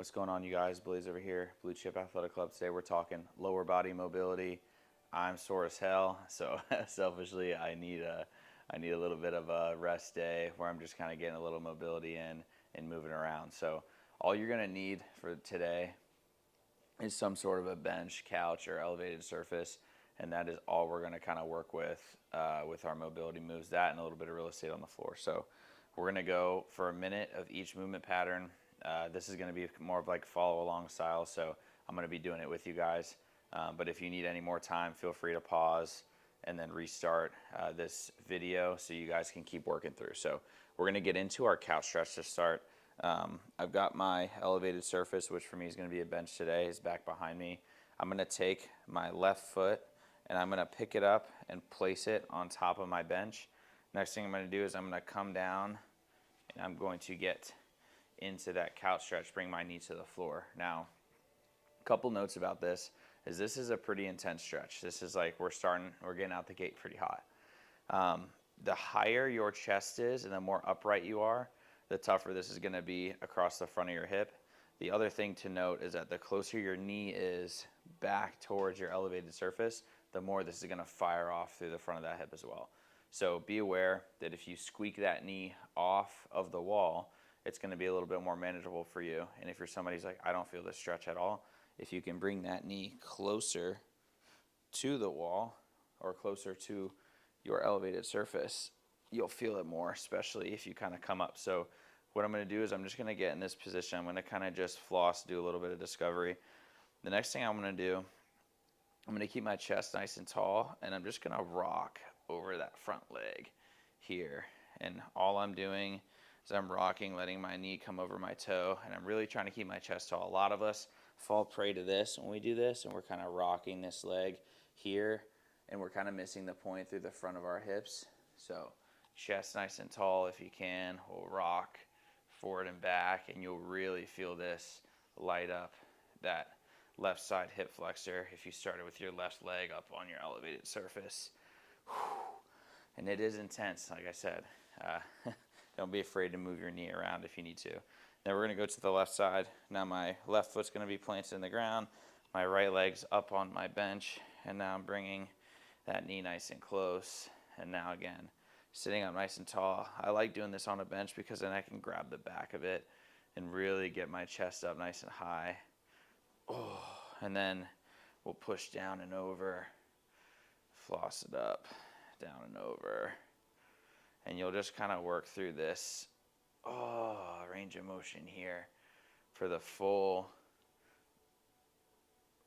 What's going on, you guys? Blaze over here, Blue Chip Athletic Club. Today we're talking lower body mobility. I'm sore as hell, so selfishly I need a little bit of a rest day where I'm just kind of getting a little mobility in and moving around. So all you're gonna need for today is some sort of a bench, couch, or elevated surface, and that is all we're gonna kind of work with our mobility moves. That and a little bit of real estate on the floor. So we're gonna go for a minute of each movement pattern. This is going to be more of like follow along style, so I'm going to be doing it with you guys. But if you need any more time, feel free to pause and then restart this video so you guys can keep working through. So we're going to get into our couch stretch to start. I've got my elevated surface, which for me is going to be a bench today, is back behind me. I'm going to take my left foot and I'm going to pick it up and place it on top of my bench. Next thing I'm going to do is I'm going to come down and I'm going to get into that couch stretch, bring my knee to the floor. Now, a couple notes about this is a pretty intense stretch. This is like we're getting out the gate pretty hot. The higher your chest is and the more upright you are, the tougher this is going to be across the front of your hip. The other thing to note is that the closer your knee is back towards your elevated surface, the more this is going to fire off through the front of that hip as well. So be aware that if you squeak that knee off of the wall, it's going to be a little bit more manageable for you. And if you're somebody who's like, I don't feel this stretch at all, if you can bring that knee closer to the wall or closer to your elevated surface, you'll feel it more, especially if you kind of come up. So what I'm going to do is I'm just going to get in this position. I'm going to kind of just floss, do a little bit of discovery. The next thing I'm going to do, I'm going to keep my chest nice and tall, and I'm just going to rock over that front leg here. And all I'm doing is I'm rocking, letting my knee come over my toe, and I'm really trying to keep my chest tall. A lot of us fall prey to this when we do this, and we're kind of rocking this leg here, and we're kind of missing the point through the front of our hips. So chest nice and tall if you can. We'll rock forward and back, and you'll really feel this light up that left side hip flexor if you started with your left leg up on your elevated surface. And it is intense, like I said. Don't be afraid to move your knee around if you need to. Now we're going to go to the left side. Now my left foot's going to be planted in the ground. My right leg's up on my bench. And now I'm bringing that knee nice and close. And now again, sitting up nice and tall. I like doing this on a bench because then I can grab the back of it and really get my chest up nice and high. Oh, and then we'll push down and over, floss it up, down and over. And you'll just kind of work through this range of motion here for the full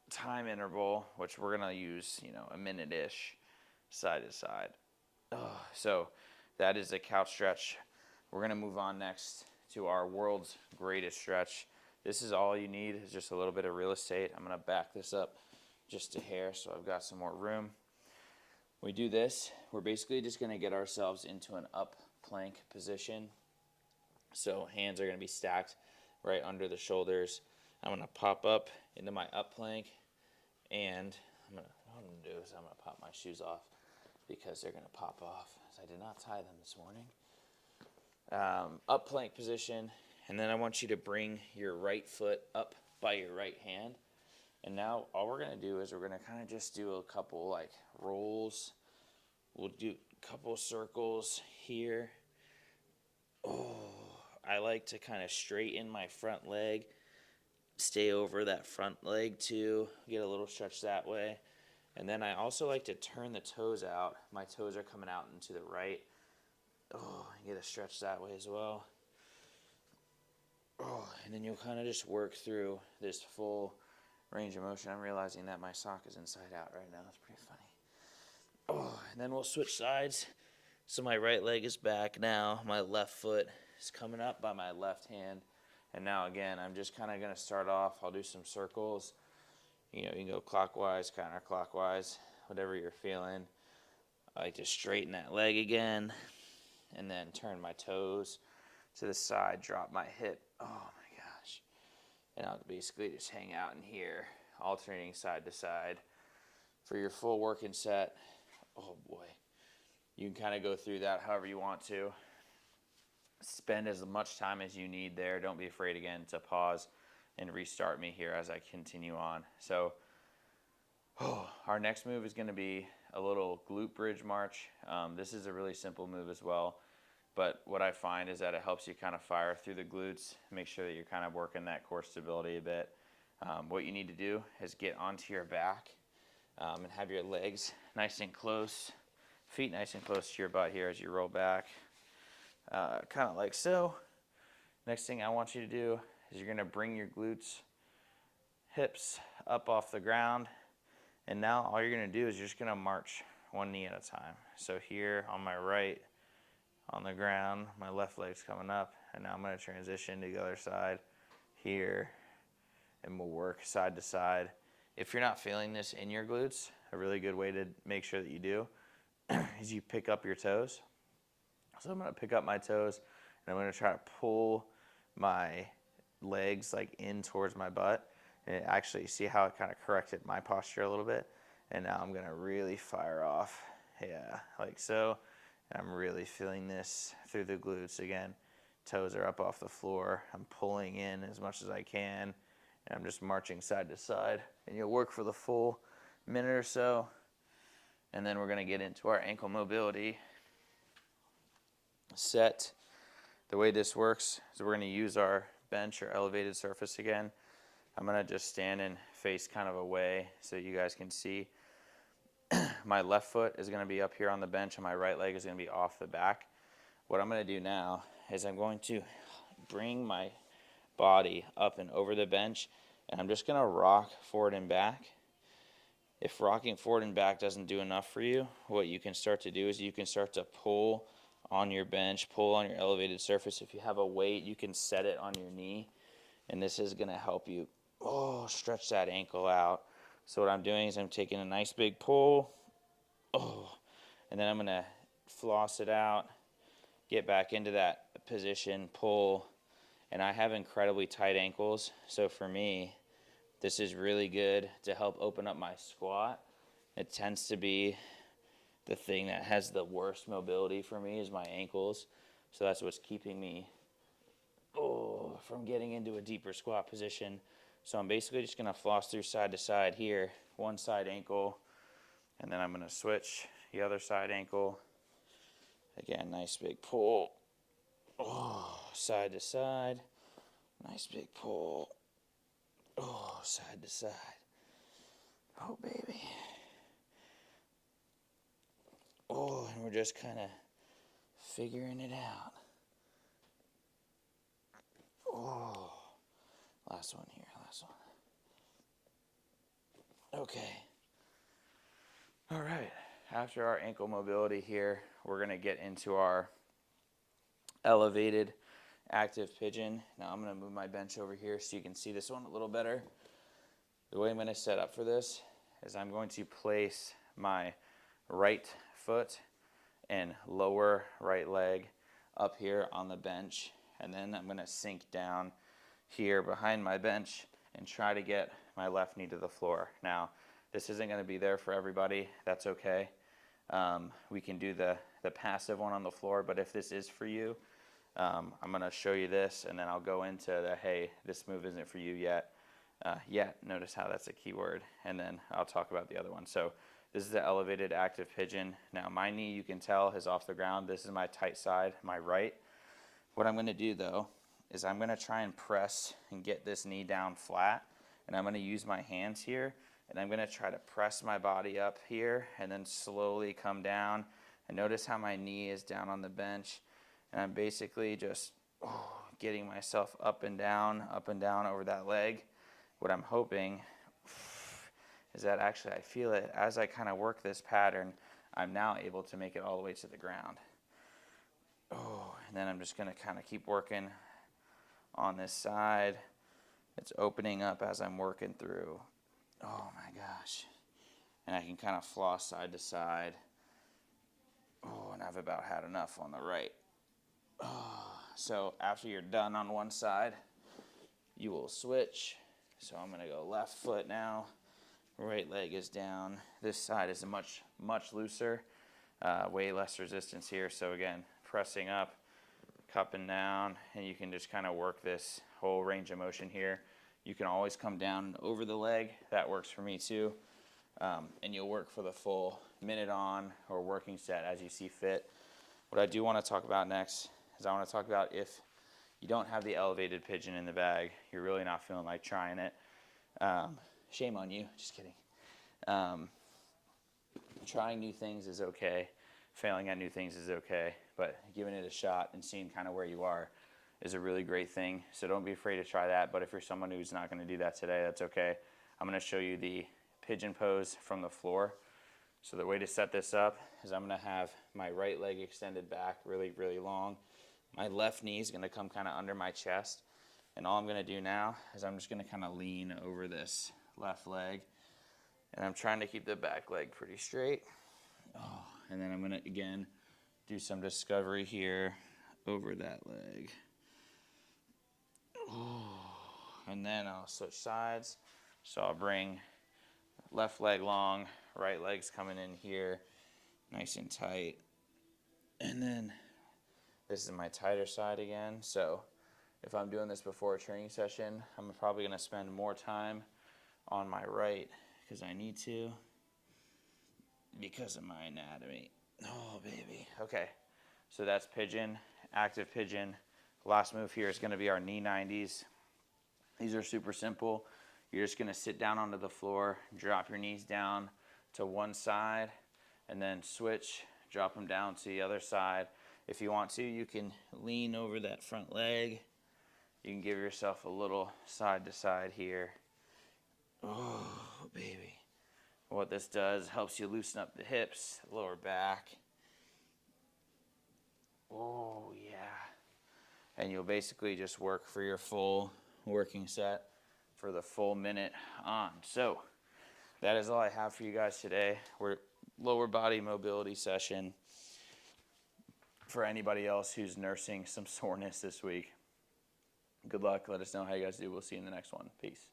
time interval, which we're going to use, a minute-ish side to side. So that is a couch stretch. We're going to move on next to our world's greatest stretch. This is all you need is just a little bit of real estate. I'm going to back this up just a hair so I've got some more room. When we do this, we're basically just going to get ourselves into an up plank position. So hands are going to be stacked right under the shoulders. I'm going to pop up into my up plank, and what I'm going to do is I'm going to pop my shoes off because they're going to pop off, as I did not tie them this morning. Up plank position, and then I want you to bring your right foot up by your right hand. And now all we're going to do is we're going to kind of just do a couple like rolls. We'll do a couple circles here. I like to kind of straighten my front leg, stay over that front leg too, get a little stretch that way. And then I also like to turn the toes out. My toes are coming out into the right. Get a stretch that way as well. And then you'll kind of just work through this full range of motion. I'm realizing that my sock is inside out right now. That's pretty funny. And then we'll switch sides. So my right leg is back now. My left foot is coming up by my left hand. And now again, I'm just kind of going to start off. I'll do some circles. You can go clockwise, counterclockwise, whatever you're feeling. I like to straighten that leg again and then turn my toes to the side, drop my hip. Oh my gosh. And I'll basically just hang out in here, alternating side to side. For your full working set, oh boy, you can kind of go through that however you want to. Spend as much time as you need there. Don't be afraid, again, to pause and restart me here as I continue on. So our next move is going to be a little glute bridge march. This is a really simple move as well, but what I find is that it helps you kind of fire through the glutes, make sure that you're kind of working that core stability a bit. What you need to do is get onto your back and have your legs nice and close, feet nice and close to your butt here as you roll back, kind of like so. Next thing I want you to do is you're going to bring your glutes, hips up off the ground, and now all you're going to do is you're just going to march one knee at a time. So here on my right, on the ground, my left leg's coming up, and now I'm going to transition to the other side here, and we'll work side to side. If you're not feeling this in your glutes, a really good way to make sure that you do is you pick up your toes. So I'm going to pick up my toes, and I'm going to try to pull my legs like in towards my butt, and actually see how it kind of corrected my posture a little bit. And now I'm going to really fire off, yeah, like so. And I'm really feeling this through the glutes. Again, toes are up off the floor. I'm pulling in as much as I can, and I'm just marching side to side. And you'll work for the full minute or so, and then we're going to get into our ankle mobility set. The way this works is we're going to use our bench or elevated surface again. I'm going to just stand and face kind of away so you guys can see. My left foot is going to be up here on the bench, and my right leg is going to be off the back. What I'm going to do now is I'm going to bring my body up and over the bench, and I'm just going to rock forward and back. If rocking forward and back doesn't do enough for you, what you can start to do is you can start to pull on your bench, pull on your elevated surface. If you have a weight, you can set it on your knee, and this is going to help you stretch that ankle out. So what I'm doing is I'm taking a nice big pull, and then I'm going to floss it out, get back into that position, pull, and I have incredibly tight ankles. So for me, this is really good to help open up my squat. It tends to be the thing that has the worst mobility for me is my ankles. So that's what's keeping me from getting into a deeper squat position. So I'm basically just going to floss through side to side here, one side ankle, and then I'm going to switch the other side ankle. Again, nice big pull, side to side, nice big pull, side to side. Oh, baby. And we're just kind of figuring it out. Last one here, last one. Okay. All right. After our ankle mobility here, we're going to get into our elevated active pigeon. Now I'm going to move my bench over here so you can see this one a little better. The way I'm going to set up for this is I'm going to place my right foot and lower right leg up here on the bench, and then I'm going to sink down here behind my bench and try to get my left knee to the floor. Now, this isn't going to be there for everybody. That's okay. We can do the passive one on the floor, but if this is for you, I'm going to show you this, and then I'll go into the, hey, this move isn't for you yet. Notice how that's a key word, and then I'll talk about the other one. So this is the elevated active pigeon. Now my knee, you can tell, is off the ground. This is my tight side, my right. What I'm going to do, though, is I'm going to try and press and get this knee down flat, and I'm going to use my hands here, and I'm going to try to press my body up here and then slowly come down. And notice how my knee is down on the bench, and I'm basically just getting myself up and down over that leg. What I'm hoping is that actually I feel it as I kind of work this pattern, I'm now able to make it all the way to the ground. And then I'm just going to kind of keep working on this side. It's opening up as I'm working through. Oh my gosh. And I can kind of floss side to side. And I've about had enough on the right. So after you're done on one side, you will switch. So I'm going to go left foot now. Right leg is down. This side is much looser. Way less resistance here. So again, pressing up, cupping down, and you can just kind of work this whole range of motion here. You can always come down over the leg. That works for me too. And you'll work for the full minute on or working set as you see fit. What I do want to talk about next is I want to talk about if you don't have the elevated pigeon in the bag, you're really not feeling like trying it. Shame on you, just kidding. Trying new things is okay. Failing at new things is okay, but giving it a shot and seeing kind of where you are is a really great thing. So don't be afraid to try that, but if you're someone who's not going to do that today, that's okay. I'm going to show you the pigeon pose from the floor. So the way to set this up is I'm going to have my right leg extended back really, really long. My left knee is going to come kind of under my chest. And all I'm going to do now is I'm just going to kind of lean over this left leg. And I'm trying to keep the back leg pretty straight. Oh, and then I'm going to, again, do some discovery here over that leg. Oh, and then I'll switch sides. So I'll bring left leg long, right leg's coming in here, nice and tight. And then this is my tighter side again. So if I'm doing this before a training session, I'm probably going to spend more time on my right because I need to, because of my anatomy. Oh, baby. Okay, so that's pigeon, active pigeon. Last move here is going to be our knee 90s. These are super simple. You're just going to sit down onto the floor, drop your knees down to one side, and then switch, drop them down to the other side. If you want to, you can lean over that front leg. You can give yourself a little side to side here. Oh, baby. What this does, helps you loosen up the hips, lower back. Oh, yeah. And you'll basically just work for your full working set for the full minute on. So that is all I have for you guys today. We're lower body mobility session for anybody else who's nursing some soreness this week. Good luck. Let us know how you guys do. We'll see you in the next one. Peace.